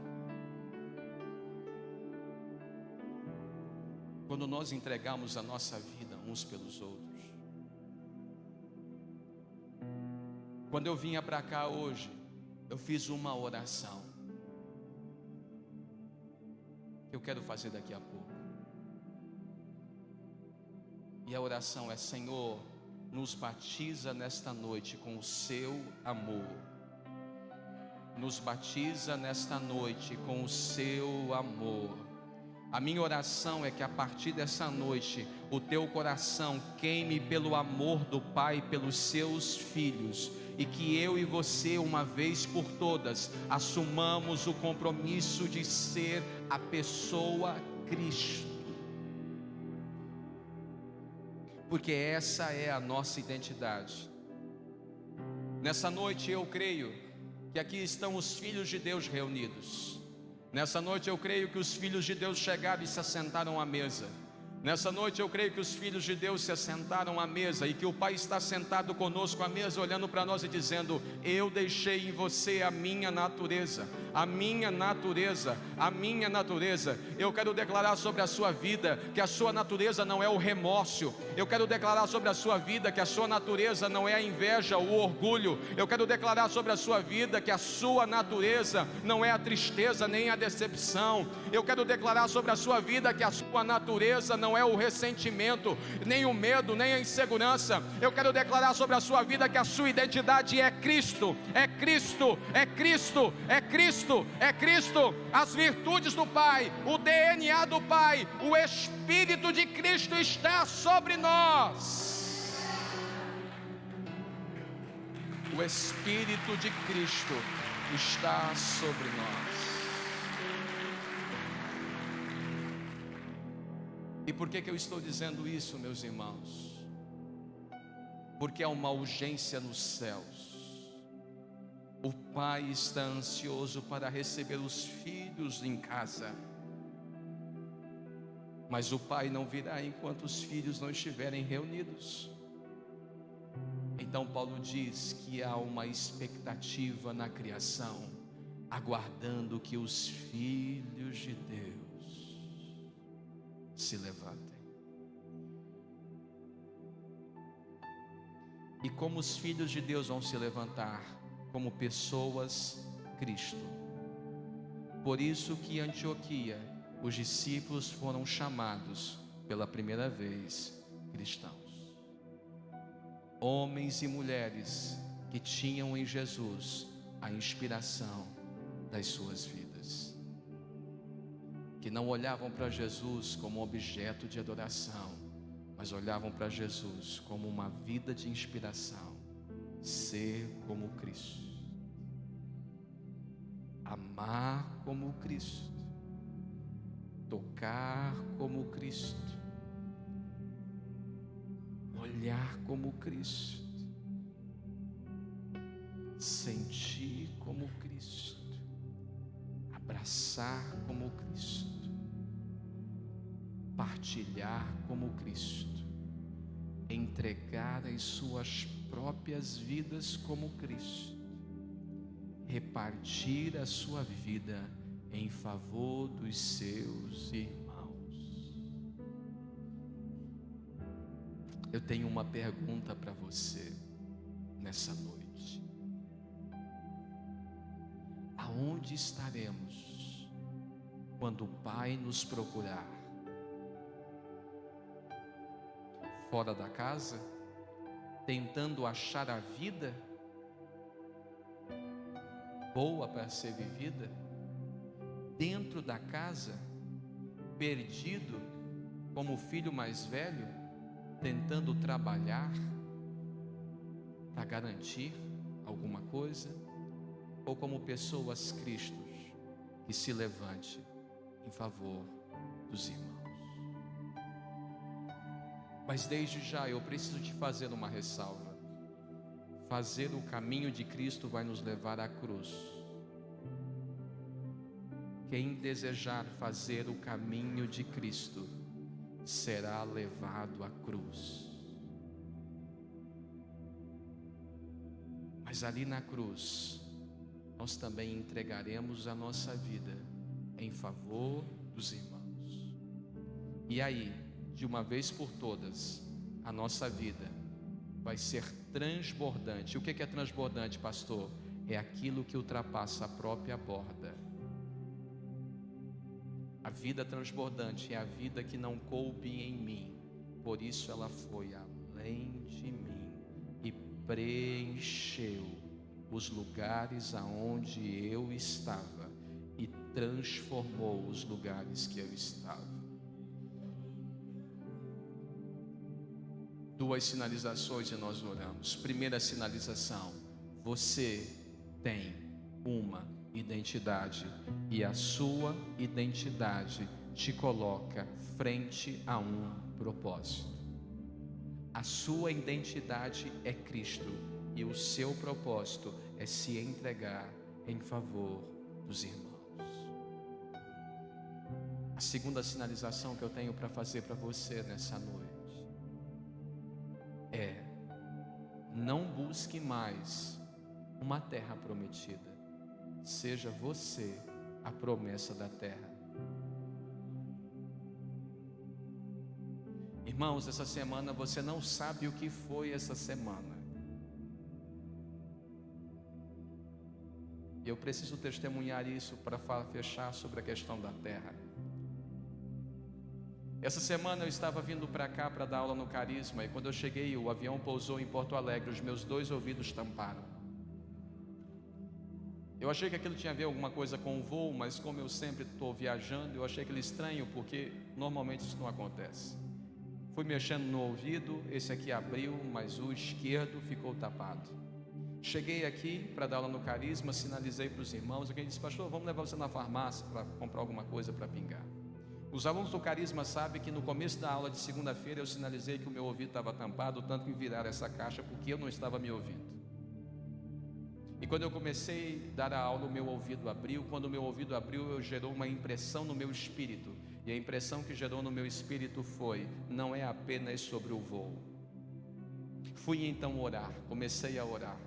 quando nós entregarmos a nossa vida uns pelos outros. Quando eu vinha para cá hoje, eu fiz uma oração que eu quero fazer daqui a pouco. E a oração é: Senhor, nos batiza nesta noite com o seu amor. Nos batiza nesta noite com o seu amor. A minha oração é que a partir dessa noite o teu coração queime pelo amor do Pai pelos seus filhos, e que eu e você, uma vez por todas, assumamos o compromisso de ser a pessoa Cristo, porque essa é a nossa identidade. Nessa noite eu creio que aqui estão os filhos de Deus reunidos. Nessa noite eu creio que os filhos de Deus chegaram e se assentaram à mesa. Nessa noite eu creio que os filhos de Deus se assentaram à mesa e que o Pai está sentado conosco à mesa, olhando para nós e dizendo: eu deixei em você a minha natureza, a minha natureza, a minha natureza. Eu quero declarar sobre a sua vida que a sua natureza não é o remorso. Eu quero declarar sobre a sua vida que a sua natureza não é a inveja, o orgulho. Eu quero declarar sobre a sua vida que a sua natureza não é a tristeza nem a decepção. Eu quero declarar sobre a sua vida que a sua natureza não é o ressentimento, nem o medo, nem a insegurança. Eu quero declarar sobre a sua vida que a sua identidade é Cristo, é Cristo, é Cristo, é Cristo, é Cristo. As virtudes do Pai, o DNA do Pai, o Espírito de Cristo está sobre nós. O Espírito de Cristo está sobre nós. E por que eu estou dizendo isso, meus irmãos? Porque há uma urgência nos céus. O Pai está ansioso para receber os filhos em casa, mas o Pai não virá enquanto os filhos não estiverem reunidos. Então Paulo diz que há uma expectativa na criação, aguardando que os filhos de Deus se levantem. E como os filhos de Deus vão se levantar? Como pessoas Cristo. Por isso que em Antioquia os discípulos foram chamados pela primeira vez cristãos. Homens e mulheres que tinham em Jesus a inspiração das suas vidas, que não olhavam para Jesus como objeto de adoração, mas olhavam para Jesus como uma vida de inspiração. Ser como Cristo, amar como Cristo, tocar como Cristo, olhar como Cristo, sentir como Cristo, abraçar como Cristo, partilhar como Cristo, entregar as suas próprias vidas como Cristo, repartir a sua vida em favor dos seus irmãos. Eu tenho uma pergunta para você nessa noite: aonde estaremos quando o Pai nos procurar? Fora da casa, tentando achar a vida boa para ser vivida? Dentro da casa, perdido como o filho mais velho, tentando trabalhar para garantir alguma coisa? Ou como pessoas Cristos que se levante em favor dos irmãos? Mas desde já eu preciso te fazer uma ressalva. Fazer o caminho de Cristo vai nos levar à cruz. Quem desejar fazer o caminho de Cristo será levado à cruz. Mas ali na cruz, nós também entregaremos a nossa vida em favor dos irmãos. E aí, de uma vez por todas, a nossa vida vai ser transbordante. O que é transbordante, pastor? É aquilo que ultrapassa a própria borda. A vida transbordante é a vida que não coube em mim, por isso ela foi além de mim e preencheu os lugares aonde eu estava e transformou os lugares que eu estava. Duas sinalizações e nós oramos. Primeira sinalização: Você tem uma identidade, e a sua identidade te coloca frente a um propósito. A sua identidade é Cristo, e o seu propósito é se entregar em favor dos irmãos. A segunda sinalização que eu tenho para fazer para você nessa noite é: não busque mais uma terra prometida, seja você a promessa da terra. Irmãos, essa semana você não sabe o que foi essa semana. Eu preciso testemunhar isso para fechar sobre a questão da terra. Essa semana eu estava vindo para cá para dar aula no Carisma, e quando eu cheguei, o avião pousou em Porto Alegre, os meus 2 ouvidos tamparam. Eu achei que aquilo tinha a ver alguma coisa com o voo, mas como eu sempre estou viajando, eu achei aquilo estranho, porque normalmente isso não acontece. Fui mexendo no ouvido, esse aqui abriu, mas o esquerdo ficou tapado. Cheguei aqui para dar aula no Carisma, sinalizei para os irmãos, alguém disse: pastor, vamos levar você na farmácia para comprar alguma coisa para pingar. Os alunos do Carisma sabem que no começo da aula de segunda-feira eu sinalizei que o meu ouvido estava tampado, tanto que viraram essa caixa porque eu não estava me ouvindo. E quando eu comecei a dar a aula, o meu ouvido abriu. Quando o meu ouvido abriu, gerou uma impressão no meu espírito. E a impressão que gerou no meu espírito foi: não é apenas sobre o voo. Fui então orar, comecei a orar.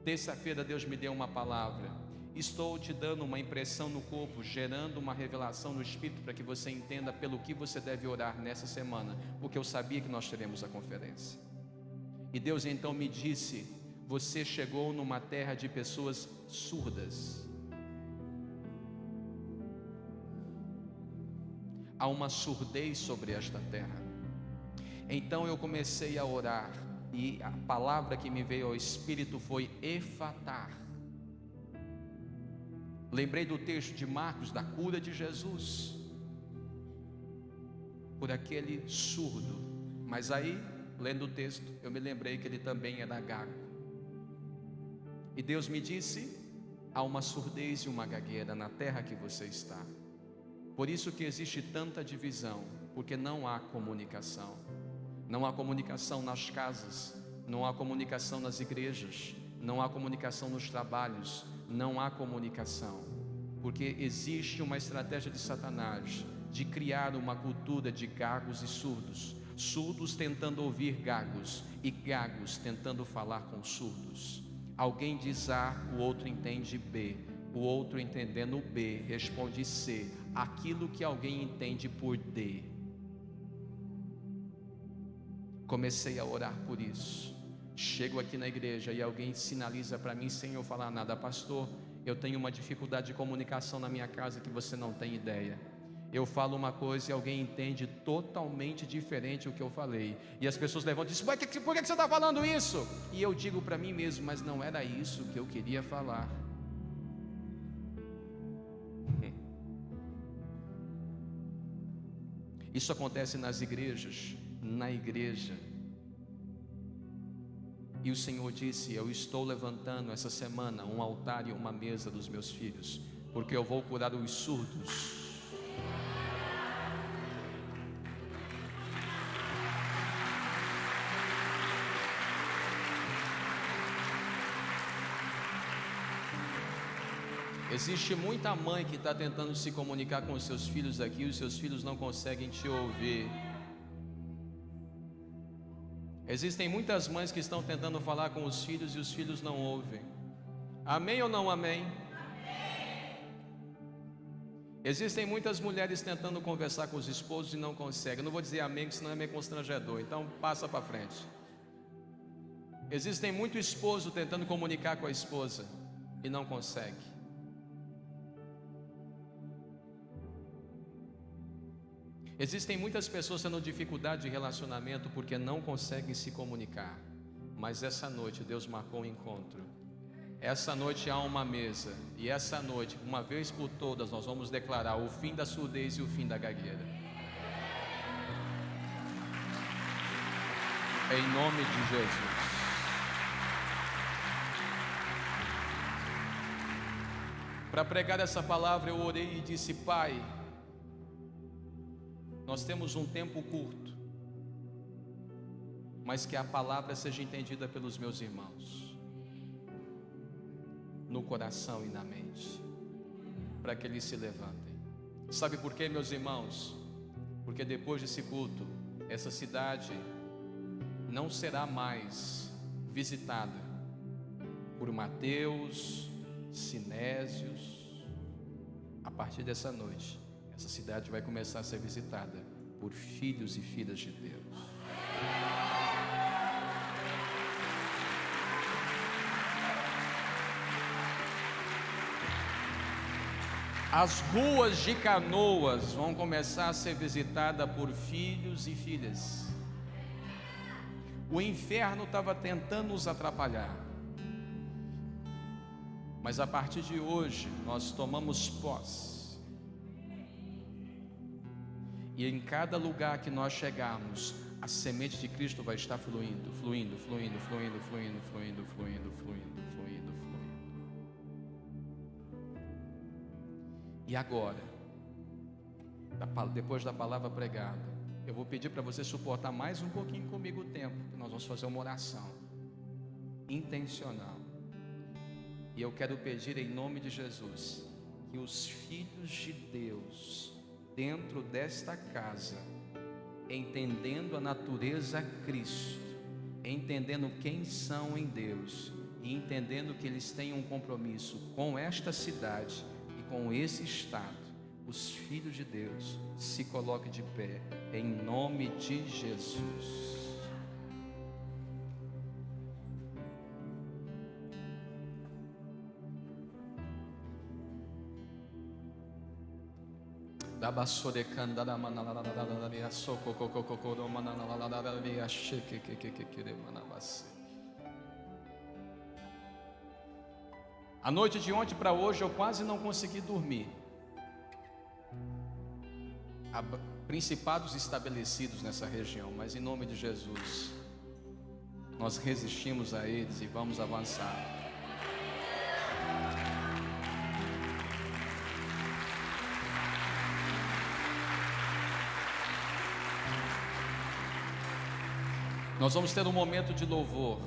Terça-feira Deus me deu uma palavra: estou te dando uma impressão no corpo, gerando uma revelação no espírito, para que você entenda pelo que você deve orar nessa semana, porque eu sabia que nós teremos a conferência. E Deus então me disse: você chegou numa terra de pessoas surdas. Há uma surdez sobre esta terra. Então eu comecei a orar, e a palavra que me veio ao espírito foi efatar. Lembrei do texto de Marcos, da cura de Jesus por aquele surdo. Mas aí, lendo o texto, eu me lembrei que ele também era gago. E Deus me disse: há uma surdez e uma gagueira na terra que você está. Por isso que existe tanta divisão, porque não há comunicação. Não há comunicação nas casas, não há comunicação nas igrejas, não há comunicação nos trabalhos, não há comunicação, porque existe uma estratégia de Satanás de criar uma cultura de gagos e surdos, surdos tentando ouvir gagos e gagos tentando falar com surdos. Alguém diz A, o outro entende B, o outro entendendo B responde C, aquilo que alguém entende por D. Comecei a orar por isso. Chego aqui na igreja e alguém sinaliza para mim sem eu falar nada: pastor, eu tenho uma dificuldade de comunicação na minha casa que você não tem ideia. Eu falo uma coisa e alguém entende totalmente diferente o que eu falei, e as pessoas levantam e dizem: por que você está falando isso? E eu digo para mim mesmo: mas não era isso que eu queria falar. Isso acontece nas igrejas, na igreja. E o Senhor disse: eu estou levantando essa semana um altar e uma mesa dos meus filhos, porque eu vou curar os surdos. Existe muita mãe que está tentando se comunicar com os seus filhos aqui, e os seus filhos não conseguem te ouvir. Existem muitas mães que estão tentando falar com os filhos e os filhos não ouvem. Amém ou não amém? Amém. Existem muitas mulheres tentando conversar com os esposos e não conseguem. Eu não vou dizer amém, porque senão é meio constrangedor, então passa para frente. Existem muito esposo tentando comunicar com a esposa e não consegue. Existem muitas pessoas tendo dificuldade de relacionamento porque não conseguem se comunicar. Mas essa noite Deus marcou um encontro. Essa noite há uma mesa. E essa noite, uma vez por todas, nós vamos declarar o fim da surdez e o fim da gagueira. Em nome de Jesus. Para pregar essa palavra eu orei e disse: Pai, nós temos um tempo curto, mas que a palavra seja entendida pelos meus irmãos, no coração e na mente, para que eles se levantem. Sabe por quê, meus irmãos? Porque depois desse culto, essa cidade não será mais visitada por Mateus, Sinésios. A partir dessa noite, essa cidade vai começar a ser visitada por filhos e filhas de Deus. As ruas de Canoas vão começar a ser visitadas por filhos e filhas. O inferno estava tentando nos atrapalhar, mas a partir de hoje nós tomamos posse, e em cada lugar que nós chegarmos, a semente de Cristo vai estar fluindo, fluindo, fluindo, fluindo, fluindo, fluindo, fluindo, fluindo, fluindo, fluindo. E agora, depois da palavra pregada, eu vou pedir para você suportar mais um pouquinho comigo o tempo, que nós vamos fazer uma oração intencional. E eu quero pedir em nome de Jesus, que os filhos de Deus, dentro desta casa, entendendo a natureza Cristo, entendendo quem são em Deus, e entendendo que eles têm um compromisso com esta cidade e com esse estado, os filhos de Deus se coloquem de pé, em nome de Jesus. A noite de ontem para hoje eu quase não consegui dormir. Há principados estabelecidos nessa região, mas em nome de Jesus nós resistimos a eles e vamos avançar. Nós vamos ter um momento de louvor.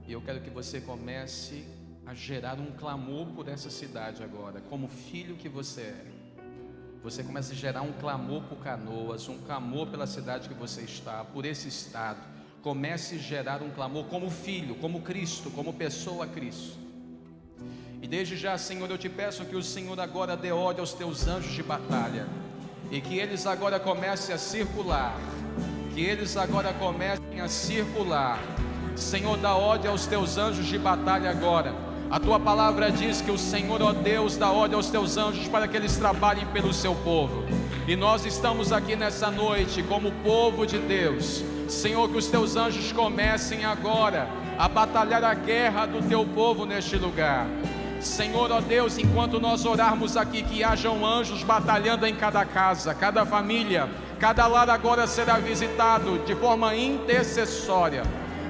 E eu quero que você comece a gerar um clamor por essa cidade agora, como filho que você é. Você começa a gerar um clamor por Canoas, um clamor pela cidade que você está, por esse estado. Comece a gerar um clamor como filho, como Cristo, como pessoa Cristo. E desde já, Senhor, eu te peço que o Senhor agora dê ordem aos teus anjos de batalha, e que eles agora comecem a circular, que eles agora comecem a circular. Senhor, dá ordem aos teus anjos de batalha agora. A tua palavra diz que o Senhor, ó Deus, dá ordem aos teus anjos para que eles trabalhem pelo seu povo. E nós estamos aqui nessa noite como povo de Deus. Senhor, que os teus anjos comecem agora a batalhar a guerra do teu povo neste lugar. Senhor, ó Deus, enquanto nós orarmos aqui, que hajam anjos batalhando em cada casa, cada família, cada lar agora será visitado de forma intercessória.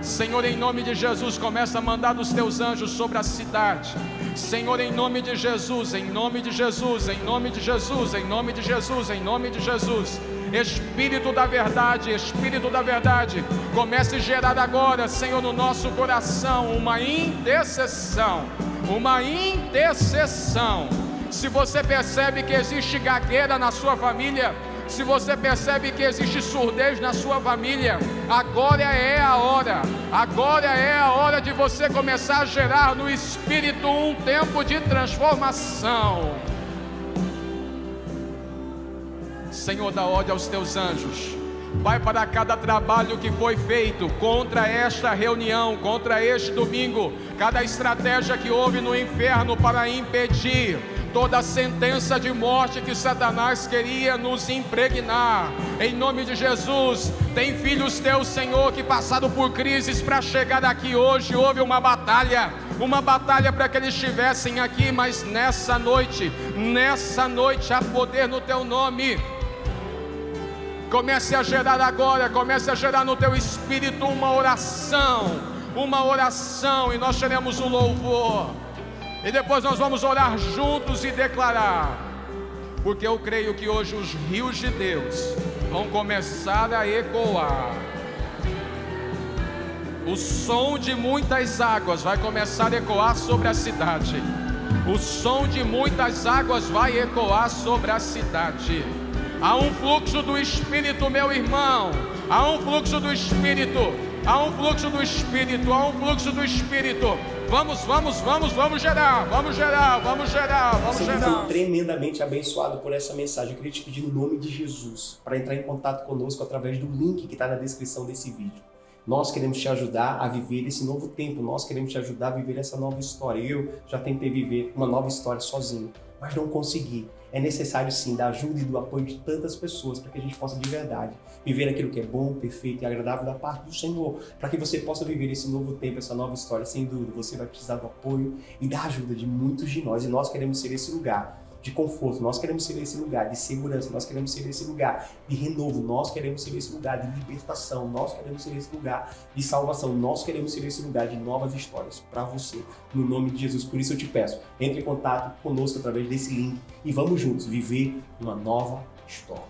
Senhor, em nome de Jesus, começa a mandar dos teus anjos sobre a cidade. Senhor, em nome de Jesus, em nome de Jesus, em nome de Jesus, em nome de Jesus, em nome de Jesus. Espírito da verdade, comece a gerar agora, Senhor, no nosso coração uma intercessão. Uma intercessão. Se você percebe que existe gagueira na sua família, se você percebe que existe surdez na sua família, agora é a hora de você começar a gerar no Espírito um tempo de transformação. Senhor, dá ordem aos teus anjos. Vai para cada trabalho que foi feito contra esta reunião, contra este domingo, cada estratégia que houve no inferno para impedir toda a sentença de morte que Satanás queria nos impregnar. Em nome de Jesus, tem filhos teus, Senhor, que passaram por crises para chegar aqui hoje. Houve uma batalha para que eles estivessem aqui, mas nessa noite há poder no teu nome. Comece a gerar agora, comece a gerar no teu espírito uma oração uma oração e nós teremos um louvor. E depois nós vamos orar juntos e declarar. Porque eu creio que hoje os rios de Deus vão começar a ecoar. O som de muitas águas vai começar a ecoar sobre a cidade. O som de muitas águas vai ecoar sobre a cidade. Há um fluxo do Espírito, meu irmão. Há um fluxo do Espírito. Há um fluxo do Espírito. Há um fluxo do Espírito. Vamos gerar. Você foi tremendamente abençoado por essa mensagem. Eu queria te pedir no nome de Jesus para entrar em contato conosco através do link que está na descrição desse vídeo. Nós queremos te ajudar a viver esse novo tempo. Nós queremos te ajudar a viver essa nova história. Eu já tentei viver uma nova história sozinho, mas não consegui. É necessário sim da ajuda e do apoio de tantas pessoas para que a gente possa de verdade viver aquilo que é bom, perfeito e agradável da parte do Senhor. Para que você possa viver esse novo tempo, essa nova história, sem dúvida, você vai precisar do apoio e da ajuda de muitos de nós. E nós queremos ser esse lugar de conforto, nós queremos ser esse lugar de segurança, nós queremos ser esse lugar de renovo, nós queremos ser esse lugar de libertação, nós queremos ser esse lugar de salvação, nós queremos ser esse lugar de novas histórias para você, no nome de Jesus. Por isso eu te peço, entre em contato conosco através desse link e vamos juntos viver uma nova história.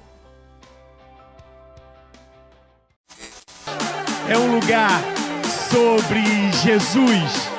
É um lugar sobre Jesus.